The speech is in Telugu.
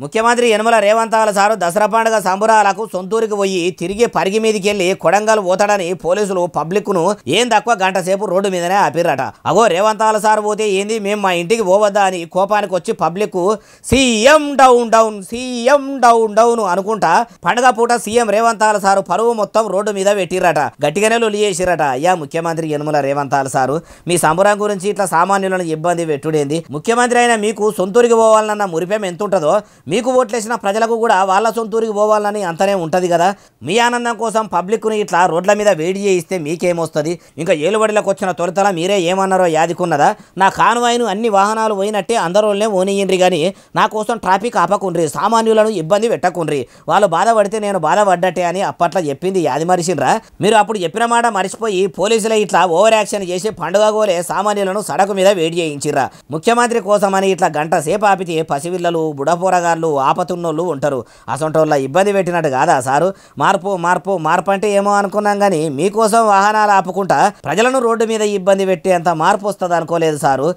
ముఖ్యమంత్రి యనమల రేవంత్ సారు దసరా పండుగ సంబురాలకు సొంతూరికి పోయి తిరిగి పరిగి మీదకి వెళ్లి కొడంగల్ పోతాడని పోలీసులు పబ్లిక్ ను ఏం తక్కువ గంట సేపు రోడ్డు మీదనే ఆపిర్రట. అగో రేవంత్ సార్ పోతే ఏంది మేము మా ఇంటికి పోవద్దా అని కోపానికి వచ్చి public CM down down CM down down అనుకుంటా పండుగ పూట సీఎం రేవంత్ సారు పరువు మొత్తం రోడ్డు మీద పెట్టిరట. గట్టిగానే లొల్లి చేసిరట. అయ్యా ముఖ్యమంత్రి యనమల రేవంత్ సారు మీ సంబరం గురించి ఇట్లా సామాన్యులను ఇబ్బంది పెట్టుడేంది? ముఖ్యమంత్రి అయినా మీకు సొంతూరికి పోవాలన్న మురిపేం ఎంత ఉంటుందో మీకు ఓట్లేసిన ప్రజలకు కూడా వాళ్ళ సొంతూరికి పోవాలని అంతనే ఉంటుంది కదా. మీ ఆనందం కోసం పబ్లిక్ను ఇట్లా రోడ్ల మీద వేడి చేయిస్తే మీకేమొస్తుంది? ఇంకా ఏలుబడిలకు వచ్చిన తొలితల మీరే ఏమన్నారో యాదికున్నదా? నా కాన్వాయ్ను అన్ని వాహనాలు పోయినట్టే అందరోళ్ళనే ఓనియ్యండ్రి కానీ నా కోసం ట్రాఫిక్ ఆపకుండ్రి, సామాన్యులను ఇబ్బంది పెట్టకుండ్రి, వాళ్ళు బాధపడితే నేను బాధపడ్డట్టే అని అప్పట్లో చెప్పింది యాది మరిచిండ్రా? మీరు అప్పుడు చెప్పిన మాట మరిచిపోయి పోలీసులే ఇట్లా ఓవర్ యాక్షన్ చేసి పండుగ గోలే సామాన్యులను సడకు మీద వేడి చేయించిర్రా. ముఖ్యమంత్రి కోసమని ఇట్లా గంట సేపు ఆపితే పసివిల్లలు బుడపోరగాళ్ళు ఆపతున్నోళ్ళు ఉంటారు. అసొంటోళ్ళ ఇబ్బంది పెట్టినట్టు కాదా సారు? మార్పు మార్పు మార్పు అంటే ఏమో అనుకున్నాం కానీ మీకోసం వాహనాలు ఆపుకుంటా ప్రజలను రోడ్డు మీద ఇబ్బంది పెట్టే అంత మార్పు వస్తుంది అనుకోలేదు సారు.